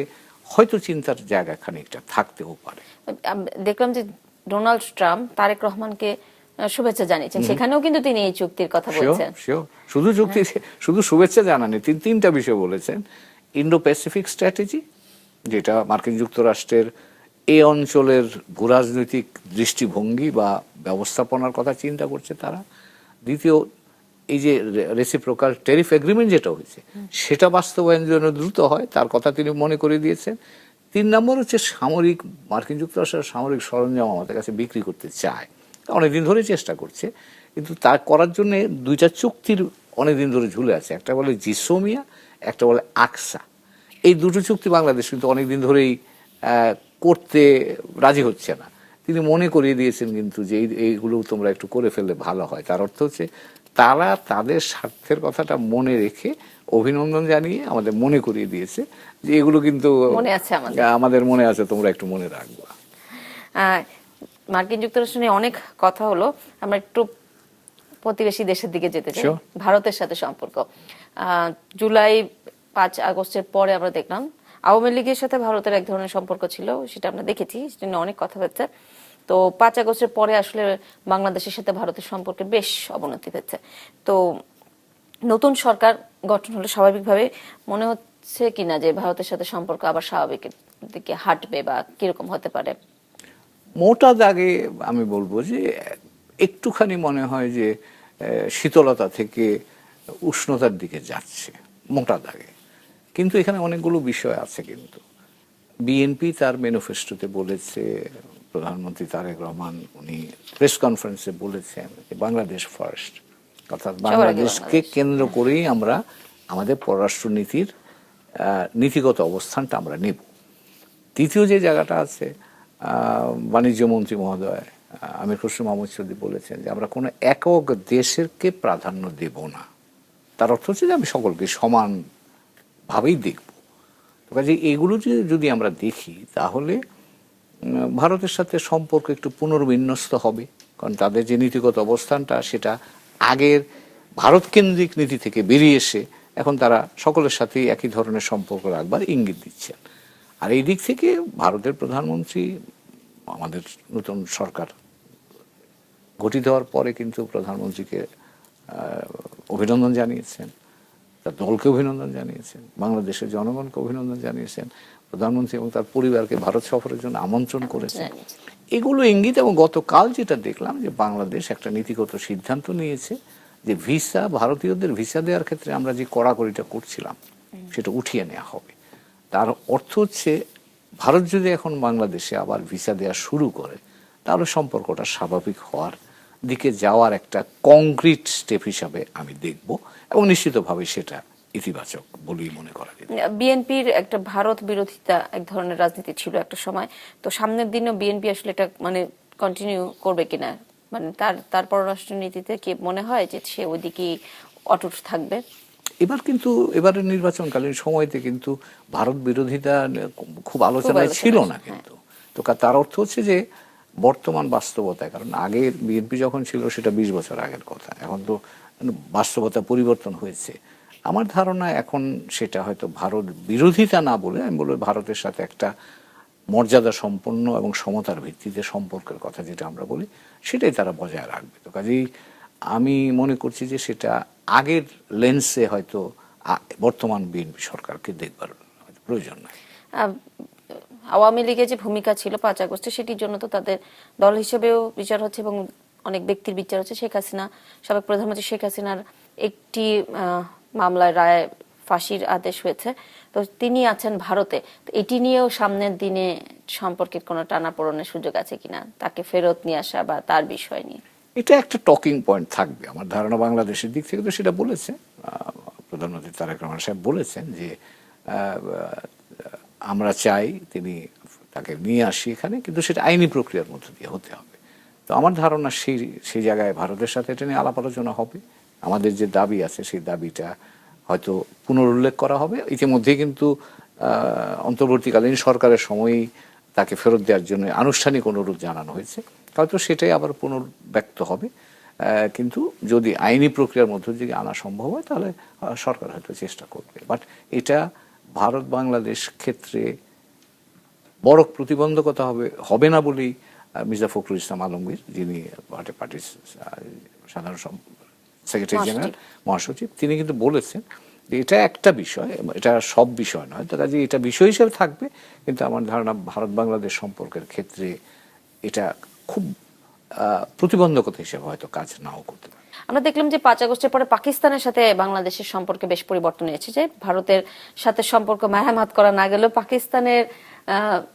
হয়তো চিন্তার জায়গা খানিকটা থাকতেও পারে। দেখলাম যে ডোনাল্ড ট্রাম্প তারেক রহমানকে শুভেচ্ছা জানিয়েছেন, সেখানেও কিন্তু তিনি এই চুক্তির কথা বলছেন। শুধু শুভেচ্ছা জানানি, তিনটা বিষয় বলেছেন। ইন্ডো প্যাসিফিক স্ট্র্যাটেজি, যেটা মার্কিন যুক্তরাষ্ট্রের এই অঞ্চলের ভূরাজনৈতিক দৃষ্টিভঙ্গি বা ব্যবস্থাপনার কথা চিন্তা করছে তারা। দ্বিতীয়, এই যে রেসিপ্রোকাল ট্যারিফ এগ্রিমেন্ট যেটা হয়েছে সেটা বাস্তবায়ন যেন দ্রুত হয়, তার কথা তিনি মনে করে দিয়েছেন। 3 নম্বর হচ্ছে মার্কিন যুক্তরাষ্ট্রের সামরিক সরঞ্জাম আমাদের কাছে বিক্রি করতে চায়, অনেকদিন ধরে চেষ্টা করছে, কিন্তু তা করার জন্য 2টা চুক্তির অনেকদিন ধরে ঝুলে আছে। একটা বলে জিসোমিয়া, একটা বলে আকসা। এই দুটো চুক্তি বাংলাদেশ কিন্তু অনেকদিন ধরেই করতে রাজি হচ্ছে না। তিনি মনে করিয়ে দিয়েছেন কিন্তু যে এইগুলো তোমরা একটু করে ফেললে ভালো হয়। তার অর্থ হচ্ছে তারা তাদের স্বার্থের কথাটা মনে রেখে অভিনন্দন জানিয়ে আমাদের মনে করিয়ে দিয়েছে যে এগুলো কিন্তু আমাদের মনে আছে, তোমরা একটু মনে রাখবো। মার্কিন যুক্তরাষ্ট্র নিয়ে অনেক কথা হলো, আমরা একটু প্রতিবেশী দেশের দিকে যেতে চাই। ভারতের সাথে সম্পর্ক, জুলাই 5 আগস্টের পরে আমরা দেখলাম আওয়ামী লীগের সাথে ভারতের এক ধরনের সম্পর্ক ছিল, সেটা আমরা দেখেছি, সেটা নিয়ে অনেক কথা হচ্ছে। তো 5 আগস্টের পরে আসলে বাংলাদেশের সাথে ভারতের সম্পর্কে বেশ অবনতি হচ্ছে। তো নতুন সরকার গঠন হলে স্বাভাবিকভাবে মনে হচ্ছে কিনা যে ভারতের সাথে সম্পর্ক আবার স্বাভাবিকের দিকে হাঁটবে, বা কিরকম হতে পারে? মোটা দাগে আমি বলবো যে একটুখানি মনে হয় যে শীতলতা থেকে উষ্ণতার দিকে যাচ্ছে মোটা দাগে, কিন্তু এখানে অনেকগুলো বিষয় আছে। কিন্তু বিএনপি তার ম্যানিফেস্টোতে বলেছে, প্রধানমন্ত্রী তারেক রহমান উনি প্রেস কনফারেন্সে বলেছেন যে বাংলাদেশ ফার্স্ট, অর্থাৎ বাংলাদেশকে কেন্দ্র করেই আমরা আমাদের পররাষ্ট্র নীতির নীতিগত অবস্থানটা আমরা নেব। দ্বিতীয় যে জায়গাটা আছে, বাণিজ্য মন্ত্রী মহোদয় আমির খসরু মাহমুদ চৌধুরী বলেছেন যে আমরা কোনো একক দেশেরকে প্রাধান্য দেব না। তার অর্থ হচ্ছে যে আমি সকলকে সমানভাবেই দেখব। তো কাজে এগুলো যদি আমরা দেখি তাহলে ভারতের সাথে সম্পর্ক একটু পুনর্বিন্যস্ত হবে, কারণ তাদের যে নীতিগত অবস্থানটা সেটা আগের ভারতকেন্দ্রিক নীতি থেকে বেরিয়ে এসে এখন তারা সকলের সাথেই একই ধরনের সম্পর্ক রাখবার ইঙ্গিত দিচ্ছেন। আর এই দিক থেকে ভারতের প্রধানমন্ত্রী, আমাদের নতুন সরকার গঠিত হওয়ার পরে কিন্তু প্রধানমন্ত্রীকে অভিনন্দন জানিয়েছেন, তার দলকে অভিনন্দন জানিয়েছেন, বাংলাদেশের জনগণকে অভিনন্দন জানিয়েছেন, প্রধানমন্ত্রী এবং তার পরিবারকে ভারত সফরের জন্য আমন্ত্রণ করেছেন। এগুলো ইঙ্গিত। এবং গতকাল যেটা দেখলাম যে বাংলাদেশ একটা নীতিগত সিদ্ধান্ত নিয়েছে যে ভারতীয়দের ভিসা দেওয়ার ক্ষেত্রে আমরা যে কড়াকড়িটা করছিলাম সেটা উঠিয়ে নেওয়া হবে। তার অর্থ হচ্ছে ভারত যদি এখন বাংলাদেশে আবার ভিসা দেওয়া শুরু করে তাহলে সম্পর্কটা স্বাভাবিক হওয়ার দিকে যাওয়ার একটা কংক্রিট স্টেপ হিসাবে আমি দেখব, এবং নিশ্চিতভাবে সেটা ইতিবাচক বলেই মনে করা যায়। বিএনপির একটা ভারত বিরোধিতা এক ধরনের রাজনীতি ছিল একটা সময়, তো সামনের দিনও বিএনপি আসলে এটা মানে কন্টিনিউ করবে কিনা, মানে তার পররাষ্ট্র নীতিতে কি মনে হয় যে সে ওইদিকে অটুট থাকবে? এবারের নির্বাচনকালীন সময়তে কিন্তু ভারত বিরোধিতা খুব আলোচনায় ছিল না কিন্তু। তো তার অর্থ হচ্ছে যে বর্তমান বাস্তবতায়, কারণ আগের বিএনপি যখন ছিল সেটা 20 বছর আগের কথা, এখন তো বাস্তবতা পরিবর্তন হয়েছে। আমার ধারণা এখন সেটা হয়তো ভারত বিরোধিতা না বলে আমি বলবো ভারতের সাথে একটা মর্যাদা সম্পন্ন এবং সমতার ভিত্তিতে সম্পর্কের কথা যেটা আমরা বলি সেটাই তারা বজায় রাখবে। তো কাজেই আমি মনে করছি যে সেটা আগের লেন্সে হয়তো বর্তমান বিএনপি সরকারকে দেখবার প্রয়োজন নাই। আওয়ামী লীগের যে ভূমিকা ছিল 5 আগস্টে, সেটির জন্য তো তাদের দল হিসেবেও বিচার হচ্ছে এবং অনেক ব্যক্তির বিচার হচ্ছে। শেখ হাসিনা, সাবেক প্রধানমন্ত্রী শেখ হাসিনার একটি মামলায় রায় ফাঁসির আদেশ হয়েছে, তো তিনি আছেন ভারতে। তো এটি নিয়েও সামনের দিনে সম্পর্কের কোনো টানাপোড়েনের সুযোগ আছে কিনা, তাকে ফেরত নিয়ে আসা বা তার বিষয় নিয়ে? এটা একটা টকিং পয়েন্ট থাকবে আমার ধারণা। বাংলাদেশের দিক থেকে তো সেটা বলেছে প্রধানমন্ত্রী তারেক রহমান সাহেব বলেছেন যে আমরা চাই তিনি তাকে নিয়ে আসি এখানে, কিন্তু সেটা আইনি প্রক্রিয়ার মধ্য দিয়ে হতে হবে। তো আমার ধারণা সেই জায়গায় ভারতের সাথে এটা নিয়ে আলাপ আলোচনা হবে। আমাদের যে দাবি আছে সেই দাবিটা হয়তো পুনরুল্লেখ করা হবে। ইতিমধ্যেই কিন্তু অন্তর্বর্তীকালীন সরকারের সময়ই তাকে ফেরত দেওয়ার জন্য আনুষ্ঠানিক অনুরোধ জানানো হয়েছে, হয়তো সেটাই আবার পুনর্ব্যক্ত হবে। কিন্তু যদি আইনি প্রক্রিয়ার মধ্য দিয়ে আনা সম্ভব হয় তাহলে সরকার হয়তো চেষ্টা করবে। বাট এটা ভারত বাংলাদেশ ক্ষেত্রে বড় প্রতিবন্ধকতা হবে না বলেই মির্জা ফখরুল ইসলাম আলমগীর, যিনি পার্টির সাধারণ সেক্রেটারি জেনারেল মহাসচিব, তিনি কিন্তু বলেছেন যে এটা একটা বিষয়, এটা সব বিষয় নয়। তো কাজে এটা বিষয় হিসেবে থাকবে, কিন্তু আমার ধারণা ভারত বাংলাদেশ সম্পর্কের ক্ষেত্রে এটা খুব প্রতিবন্ধকতা হিসেবে হয়তো কাজ নাও করতে পারে। আমরা দেখলাম যে 5 আগস্টের পরে পাকিস্তানের সাথে বাংলাদেশের সম্পর্কে বেশ পরিবর্তন হয়েছে, যে ভারতের সাথে সম্পর্ক মেরামত করা না গেলেও পাকিস্তানের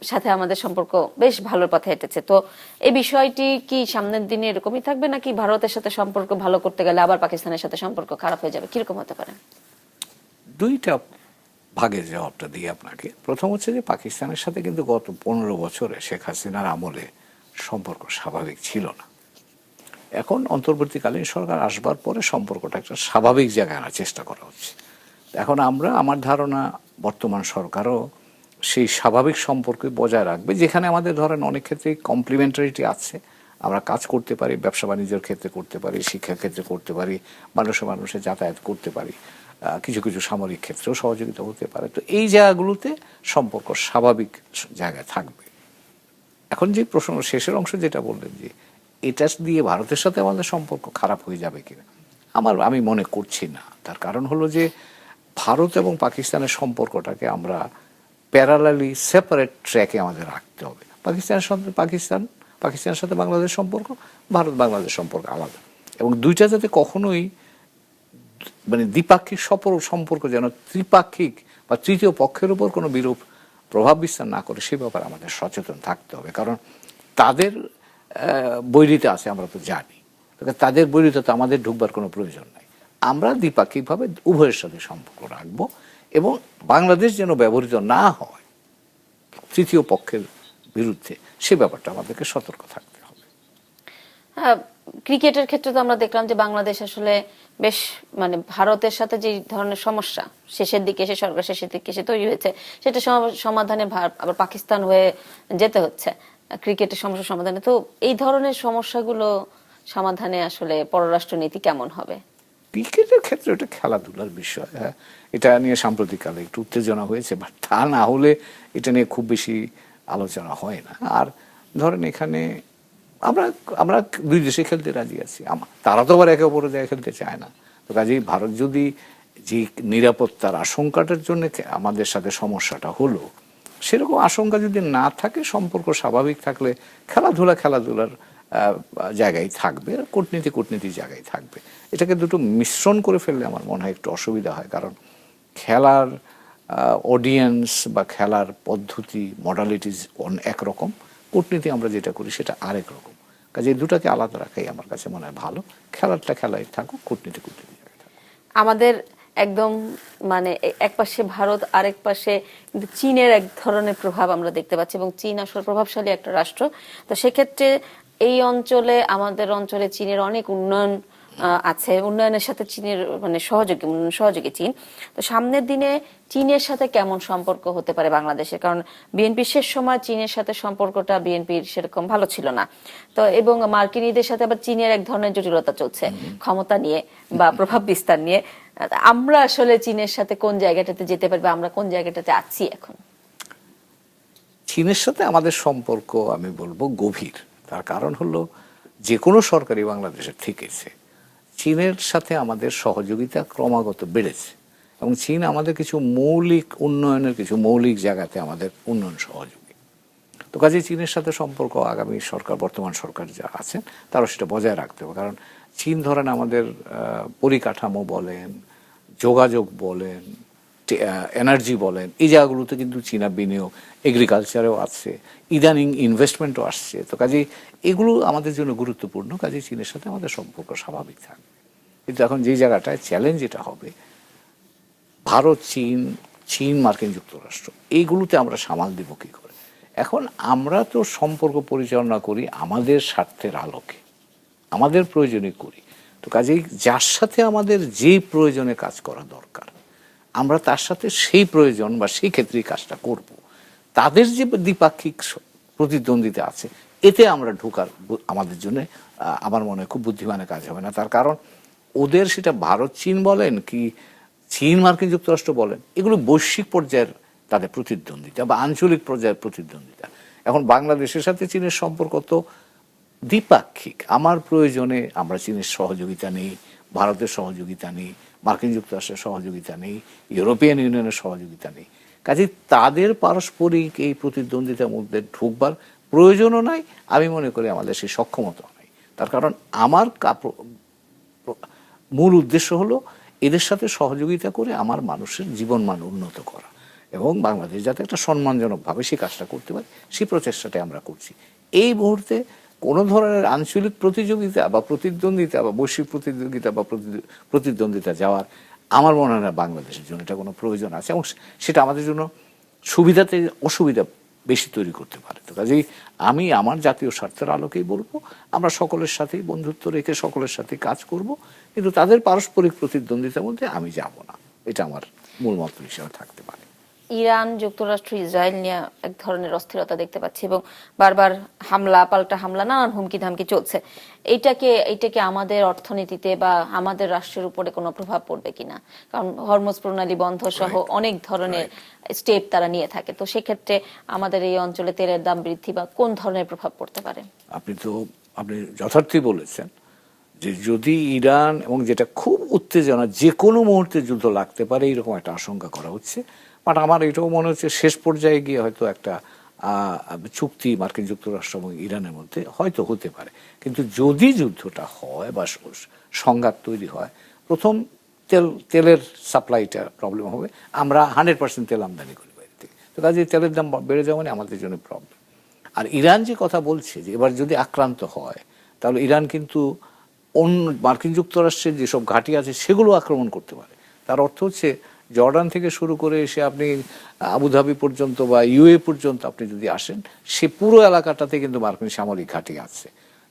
সাথে আমাদের সম্পর্ক বেশ ভালোর পথে হেঁটেছে। তো এই বিষয়টি কি সামনের দিনে এরকমই থাকবে, নাকি ভারতের সাথে সম্পর্ক ভালো করতে গেলে আবার পাকিস্তানের সাথে সম্পর্ক খারাপ হয়ে যাবে, কিরকম হতে পারে? দুইটা ভাগে জবাবটা দিই আপনাকে। প্রথম হচ্ছে যে পাকিস্তানের সাথে কিন্তু গত 15 বছরে শেখ হাসিনার আমলে সম্পর্ক স্বাভাবিক ছিল না। এখন অন্তর্বর্তীকালীন সরকার আসবার পরে সম্পর্কটা একটা স্বাভাবিক জায়গায় আনার চেষ্টা করা হচ্ছে। এখন আমার ধারণা বর্তমান সরকারও সেই স্বাভাবিক সম্পর্ক বজায় রাখবে, যেখানে আমাদের ধরেন অনেক ক্ষেত্রে কমপ্লিমেন্টারিটি আছে। আমরা কাজ করতে পারি, ব্যবসা বাণিজ্যের ক্ষেত্রে করতে পারি, শিক্ষার ক্ষেত্রে করতে পারি, মানুষে যাতায়াত করতে পারি, কিছু কিছু সামরিক ক্ষেত্রেও সহযোগিতা হতে পারে। তো এই জায়গাগুলোতে সম্পর্ক স্বাভাবিক জায়গায় থাকবে। এখন যে প্রশ্ন শেষের অংশ যেটা বললেন যে এটা দিয়ে ভারতের সাথে আমাদের সম্পর্ক খারাপ হয়ে যাবে কিনা, আমি মনে করছি না। তার কারণ হলো যে ভারত এবং পাকিস্তানের সম্পর্কটাকে আমরা প্যারালালি সেপারেট ট্র্যাকে আমাদের রাখতে হবে। পাকিস্তানের সাথে বাংলাদেশ সম্পর্ক, ভারত বাংলাদেশ সম্পর্ক আলাদা, এবং দুইটা যাতে কখনোই মানে দ্বিপাক্ষিক সম্পর্ক যেন ত্রিপাক্ষিক বা তৃতীয় পক্ষের উপর কোনো বিরূপ প্রভাব বিস্তার না করে, সে ব্যাপারে আমাদের সচেতন থাকতে হবে। কারণ তাদের বৈরিতা আছে, আমরা তো জানি। তাদের বৈরিতাতে আমাদের ঢুকবার কোনো প্রয়োজন নাই। আমরা দ্বিপাক্ষিকভাবে উভয়ের সাথে সম্পর্ক রাখবো, এবং বাংলাদেশ যেন ব্যবহৃত না হয় তৃতীয় পক্ষের বিরুদ্ধে, সে ব্যাপারটা আমাদেরকে সতর্ক থাকতে হবে। ক্রিকেটের ক্ষেত্রে তো আমরা দেখলাম যে বাংলাদেশ আসলে বেশ মানে ভারতের সাথে যে ধরনের সমস্যা শেষের দিকে এসে, সরকার শেষের দিকে এসে তৈরি হয়েছে, সেটা সমাধানে আবার পাকিস্তান হয়ে যেতে হচ্ছে ক্রিকেটের সমস্যা সমাধানে। তো এই ধরনের সমস্যাগুলো সমাধানে আসলে পররাষ্ট্র নীতি কেমন হবে? ক্রিকেটের ক্ষেত্রে এটা খেলাধুলার বিষয়, হ্যাঁ, এটা নিয়ে সাম্প্রতিককালে একটু উত্তেজনা হয়েছে, বাট তা না হলে এটা নিয়ে খুব বেশি আলোচনা হয় না। আর ধরেন এখানে আমরা দুই দেশে খেলতে রাজি আছি, তারা তো আবার একে অপরের জায়গায় খেলতে চায় না। তো কাজেই ভারত যদি যে নিরাপত্তার আশঙ্কাটার জন্য আমাদের সাথে সমস্যাটা হলো, সেরকম আশঙ্কা যদি না থাকে, সম্পর্ক স্বাভাবিক থাকলে খেলাধুলার জায়গায় থাকবে, কূটনীতির জায়গায় থাকবে। এটাকে দুটো মিশ্রণ করে ফেললে আমার মনে হয় একটু অসুবিধা হয়। কারণ খেলার অডিয়েন্স বা খেলার পদ্ধতি মডালিটিস একরকম, কূটনীতি আমরা যেটা করি সেটা আরেক রকম। কাজে এই দুটাকে আলাদা রাখাই আমার কাছে মনে হয় ভালো। খেলায় থাকুক, কূটনীতি জায়গায় থাকুক। আমাদের একদম মানে এক পাশে ভারত, আরেক পাশে কিন্তু চীনের এক ধরনের প্রভাব আমরা দেখতে পাচ্ছি, এবং চীন আসলে প্রভাবশালী একটা রাষ্ট্র। তো সেক্ষেত্রে এই অঞ্চলে, আমাদের অঞ্চলে চীনের অনেক উন্নয়ন আছে, উন্নয়নের সাথে চীনের মানে সহযোগী চীন। তো সামনের দিনে চীনের সাথে কেমন সম্পর্ক হতে পারে বাংলাদেশের? কারণ বিএনপির শেষ সময় চীনের সাথে সম্পর্কটা বিএনপির সেরকম ভালো ছিল না। তো এবং মার্কিনীদের সাথে আবার চীনের এক ধরনের জটিলতা চলছে ক্ষমতা নিয়ে বা প্রভাব বিস্তার নিয়ে। আমরা আসলে চীনের সাথে কোন জায়গাটাতে যেতে পারবে, আমরা কোন জায়গাটাতে আছি এখন? চীনের সাথে আমাদের সম্পর্ক আমি বলবো গভীর। তার কারণ হলো যে কোনো সরকারি বাংলাদেশের থেকেছে, চীনের সাথে আমাদের সহযোগিতা ক্রমাগত বেড়েছে, এবং চীন আমাদের কিছু মৌলিক উন্নয়নের কিছু মৌলিক জায়গাতে আমাদের উন্নয়ন সহযোগী। তো কাজে চীনের সাথে সম্পর্ক আগামী সরকার, বর্তমান সরকার যা আছেন, তারও সেটা বজায় রাখতে হবে। কারণ চীন ধরেন আমাদের পরিকাঠামো বলেন, যোগাযোগ বলেন, এনার্জি বলেন, এই জায়গাগুলোতে কিন্তু চীনা বিনিয়োগ, এগ্রিকালচারেও আছে, ইদানিং ইনভেস্টমেন্টও আসছে। তো কাজেই এগুলো আমাদের জন্য গুরুত্বপূর্ণ, কাজেই চীনের সাথে আমাদের সম্পর্ক স্বাভাবিক থাকবে। কিন্তু এখন যেই জায়গাটায় চ্যালেঞ্জ এটা হবে, ভারত, চীন, চীন মার্কিন যুক্তরাষ্ট্র, এইগুলোতে আমরা সামাল দেব কী করে? এখন আমরা তো সম্পর্ক পরিচালনা করি আমাদের স্বার্থের আলোকে, আমাদের প্রয়োজনে করি। তো কাজেই যার সাথে আমাদের যেই প্রয়োজনে কাজ করা দরকার, আমরা তার সাথে সেই প্রয়োজন বা সেই ক্ষেত্রেই কাজটা করব। তাদের যে দ্বিপাক্ষিক প্রতিদ্বন্দ্বিতা আছে, এতে আমরা ঢোকার আমাদের জন্য আমার মনে হয় খুব বুদ্ধিমানের কাজ হবে না। তার কারণ ওদের, সেটা ভারত চীন বলেন কি চীন মার্কিন যুক্তরাষ্ট্র বলেন, এগুলো বৈশ্বিক পর্যায়ের তাদের প্রতিদ্বন্দ্বিতা বা আঞ্চলিক পর্যায়ের প্রতিদ্বন্দ্বিতা। এখন বাংলাদেশের সাথে চীনের সম্পর্ক তো দ্বিপাক্ষিক। আমার প্রয়োজনে আমরা চীনের সহযোগিতা নেই, ভারতের সহযোগিতা নেই, মার্কিন যুক্তরাষ্ট্রের সহযোগিতা নেই, ইউরোপিয়ান ইউনিয়নের সহযোগিতা নেই। কাজে তাদের পারস্পরিক এই প্রতিদ্বন্দ্বিতার মধ্যে ঢুকবার প্রয়োজনও নাই, আমি মনে করি আমাদের সেই সক্ষমতা নাই। তার কারণ আমার মূল উদ্দেশ্য হলো এদের সাথে সহযোগিতা করে আমার মানুষের জীবনমান উন্নত করা এবং বাংলাদেশ যাতে একটা সম্মানজনকভাবে সেই কাজটা করতে পারে, সেই প্রচেষ্টাটা আমরা করছি। এই মুহূর্তে কোনো ধরনের আঞ্চলিক প্রতিযোগিতা বা প্রতিদ্বন্দ্বিতা বা বৈশ্বিক প্রতিযোগিতা বা প্রতিদ্বন্দ্বিতা যাওয়ার আমার মনে হয় না বাংলাদেশের জন্য এটা কোনো প্রয়োজন আছে, এবং সেটা আমাদের জন্য সুবিধাতে অসুবিধা বেশি তৈরি করতে পারে। তো কাজেই আমি আমার জাতীয় স্বার্থের আলোকেই বলবো, আমরা সকলের সাথেই বন্ধুত্ব রেখে সকলের সাথে কাজ করব, কিন্তু তাদের পারস্পরিক প্রতিদ্বন্দ্বিতার মধ্যে আমি যাব না। এটা আমার মূল মত হিসেবে থাকতে পারে। ইরান, যুক্তরাষ্ট্র, ইসরায়েল নিয়ে এক ধরনের অস্থিরতা দেখতে পাচ্ছি এবং বারবার হামলা, পাল্টা হামলা, নানান হুমকি ধামকি চলছে। এইটাকে আমাদের অর্থনীতিতে বা আমাদের রাষ্ট্রের উপরে কোনো প্রভাব পড়বে কিনা? কারণ হরমুজ প্রণালী বন্ধ সহ অনেক ধরনের স্টেপ তারা নিয়ে থাকে। তো সেক্ষেত্রে আমাদের এই অঞ্চলে তেলের দাম বৃদ্ধি বা কোন ধরনের প্রভাব পড়তে পারে? আপনি যথার্থই বলেছেন যে যদি ইরান, এবং যেটা খুব উত্তেজনা, যে কোনো মুহূর্তে যুদ্ধ লাগতে পারে এরকম একটা আশঙ্কা করা হচ্ছে। বাট আমার এটাও মনে হচ্ছে শেষ পর্যায়ে গিয়ে হয়তো একটা চুক্তি মার্কিন যুক্তরাষ্ট্র এবং ইরানের মধ্যে হয়তো হতে পারে। কিন্তু যদি যুদ্ধটা হয় বা সংঘাত তৈরি হয়, প্রথম তেলের সাপ্লাইটা প্রবলেম হবে। আমরা 100% তেল আমদানি করি বাইরে থেকে, তো কাজে তেলের দাম বেড়ে যাওয়া মানে আমাদের জন্য প্রবলেম। আর ইরান যে কথা বলছে যে এবার যদি আক্রান্ত হয়, তাহলে ইরান কিন্তু অন্য মার্কিন যুক্তরাষ্ট্রের যেসব ঘাঁটি আছে সেগুলো আক্রমণ করতে পারে। তার অর্থ হচ্ছে জর্ডান থেকে শুরু করে এসে আপনি আবুধাবি পর্যন্ত বা ইউএ পর্যন্ত আপনি যদি আসেন, সে পুরো এলাকাটাতে কিন্তু মার্কিন সামরিক ঘাঁটি আছে।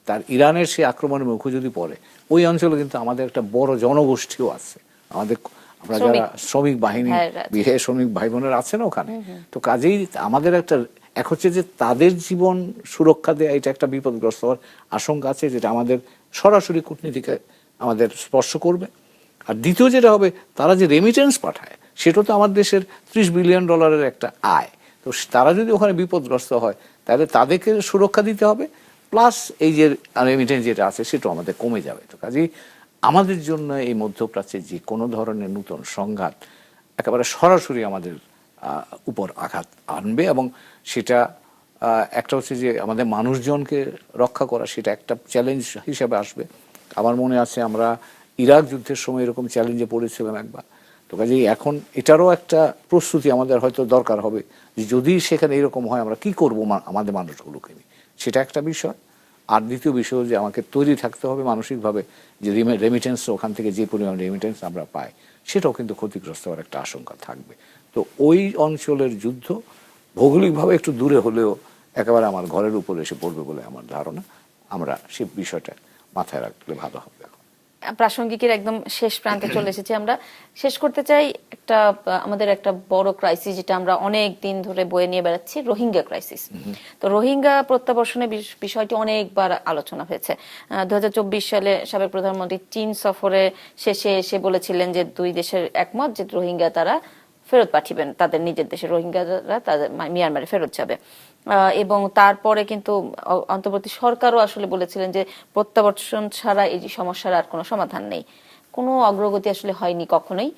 তার ইরানের সে আক্রমণের মুখে যদি পড়ে, ওই অঞ্চলে কিন্তু আমাদের একটা বড় জনগোষ্ঠীও আছে, আমরা যারা শ্রমিক বাহিনী, শ্রমিক ভাই বোনেরা আছেন ওখানে। তো কাজেই আমাদের এক হচ্ছে যে তাদের জীবন সুরক্ষা দেয়া, এটা একটা বিপদগ্রস্ত হওয়ার আশঙ্কা আছে, যেটা আমাদের সরাসরি কূটনীতিকে আমাদের স্পর্শ করবে। আর দ্বিতীয় যেটা হবে, তারা যে রেমিটেন্স পাঠায় সেটা তো আমার দেশের $30 বিলিয়ন একটা আয়। তো তারা যদি ওখানে বিপদগ্রস্ত হয়, তাহলে তাদেরকে সুরক্ষা দিতে হবে, প্লাস এই যে রেমিটেন্স যেটা আছে সেটাও আমাদের কমে যাবে। তো কাজেই আমাদের জন্য এই মধ্যপ্রাচ্যে যে কোনো ধরনের নতুন সংঘাত একেবারে সরাসরি আমাদের উপর আঘাত আনবে, এবং সেটা একটা হচ্ছে যে আমাদের মানুষজনকে রক্ষা করা, সেটা একটা চ্যালেঞ্জ হিসেবে আসবে। আমার মনে আছে আমরা ইরাক যুদ্ধের সময় এরকম চ্যালেঞ্জে পড়েছিলাম একবার। তো কাজেই এখন এটারও একটা প্রস্তুতি আমাদের হয়তো দরকার হবে, যে যদি সেখানে এরকম হয় আমরা কি করব আমাদের মানুষগুলোকে নিয়ে, সেটা একটা বিষয়। আর দ্বিতীয় বিষয় যে আমাকে তৈরি থাকতে হবে মানসিকভাবে, যে রেমিটেন্স ওখান থেকে যে পরিমাণ রেমিটেন্স আমরা পাই সেটাও কিন্তু ক্ষতিগ্রস্ত হওয়ার একটা আশঙ্কা থাকবে। তো ওই অঞ্চলের যুদ্ধ ভৌগোলিকভাবে একটু দূরে হলেও একেবারে আমার ঘরের উপরে এসে পড়বে বলে আমার ধারণা। আমরা সেই বিষয়টা মাথায় রাখলে ভালো হবে। প্রাসঙ্গিকের একদম শেষ প্রান্তে চলে এসেছি। আমরা শেষ করতে চাই আমাদের একটা বড় ক্রাইসিস, যেটা আমরা অনেক দিন ধরে বয়ে নিয়ে বেড়াচ্ছি, রোহিঙ্গা ক্রাইসিস। তো রোহিঙ্গা প্রত্যাবর্ষণের বিষয়টি অনেকবার আলোচনা হয়েছে। 2024 সালে সাবেক প্রধানমন্ত্রী চীন সফরে শেষে এসে বলেছিলেন যে দুই দেশের একমত যে রোহিঙ্গা তারা ফেরত পাঠিয়েবেন, তাদের নিজের দেশে রোহিঙ্গারা তাদের মিয়ানমারে ফেরত যাবে। এবং তারপরে কিন্তু অন্তর্বর্তী সরকারও আসলে বলেছিলেন যে প্রত্যাবর্ষণ ছাড়া এই সমস্যার আর কোনো সমাধান নেই। কোনো অগ্রগতি আসলে হয়নি কখনোই।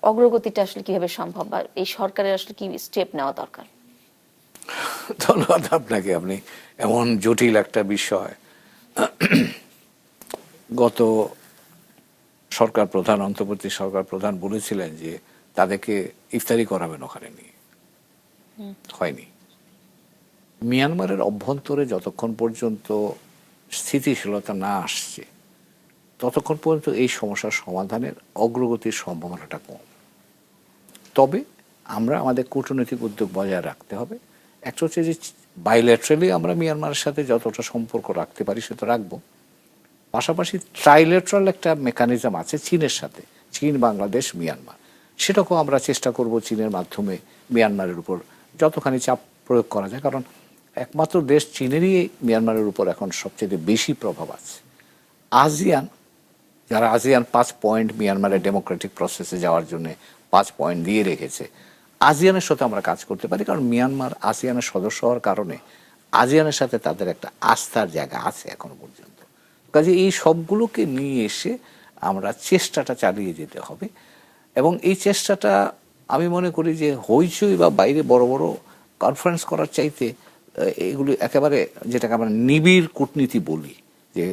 অগ্রগতিটা আসলে কিভাবে সম্ভব, বা এই সরকারের আসলে কি স্টেপ নেওয়া দরকার? ধন্যবাদ আপনাকে। আপনি এমন জটিল একটা বিষয় গত সরকার প্রধান, অন্তর্বর্তী সরকার প্রধান বলেছিলেন যে তাদেরকে ইফতারি করাবেন ওখানে নিয়ে, হয়নি। মিয়ানমারের অভ্যন্তরে যতক্ষণ পর্যন্ত স্থিতিশীলতা না আসছে ততক্ষণ পর্যন্ত এই সমস্যার সমাধানের অগ্রগতির সম্ভাবনাটা কম। তবে আমরা আমাদের কূটনৈতিক উদ্যোগ বজায় রাখতে হবে। একটা হচ্ছে যে বাইল্যাটারালি আমরা মিয়ানমারের সাথে যতটা সম্পর্ক রাখতে পারি সেটা রাখবো, পাশাপাশি ট্রাইল্যাটারাল একটা মেকানিজম আছে চীনের সাথে, চীন, বাংলাদেশ, মিয়ানমার, সেটাকেও আমরা চেষ্টা করব চীনের মাধ্যমে মিয়ানমারের উপর যতখানি চাপ প্রয়োগ করা যায়, কারণ একমাত্র দেশ চীনেরই মিয়ানমারের উপর এখন সবচেয়ে বেশি প্রভাব আছে। আসিয়ান, যারা আসিয়ান 5 পয়েন্ট মিয়ানমারের ডেমোক্রেটিক প্রসেসে যাওয়ার জন্য 5 পয়েন্ট দিয়ে রেখেছে, আসিয়ানের সাথে আমরা কাজ করতে পারি, কারণ মিয়ানমার আসিয়ানের সদস্য হওয়ার কারণে আসিয়ানের সাথে তাদের একটা আস্থার জায়গা আছে এখনো পর্যন্ত। কাজে এই সবগুলোকে নিয়ে এসে আমরা চেষ্টাটা চালিয়ে যেতে হবে। এবং এই চেষ্টাটা আমি মনে করি যে হইচই বা বাইরে বড় বড় কনফারেন্স করার চাইতে এগুলি একেবারে যেটাকে আমরা নিবিড় কূটনীতি বলি, যে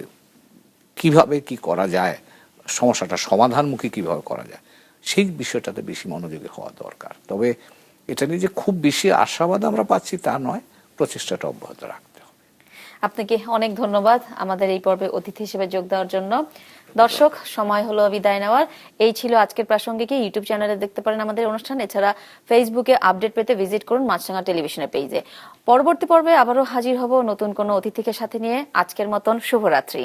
কিভাবে কি করা যায়, সমস্যাটা সমাধানমুখী কিভাবে করা যায়, সেই বিষয়টাতে বেশি মনোযোগী হওয়া দরকার। তবে এটা নিয়ে যে খুব বেশি আশাবাদ আমরা পাচ্ছি তা নয়, প্রচেষ্টাটা অব্যাহত রাখতে হবে। আপনাকে অনেক ধন্যবাদ আমাদের এই পর্বে অতিথি হিসেবে যোগ দেওয়ার জন্য। দর্শক, সময় হলো বিদায় নেওয়ার। এই ছিল আজকের প্রাসঙ্গিক। ইউটিউব চ্যানেলে দেখতে পারেন আমাদের অনুষ্ঠান, এছাড়া ফেসবুকে আপডেট পেতে ভিজিট করুন মাছরাঙা টেলিভিশনের পেজে। পরবর্তী পর্বে আবারও হাজির হব নতুন কোনো অতিথিকে সাথে নিয়ে। আজকের মতন শুভরাত্রি।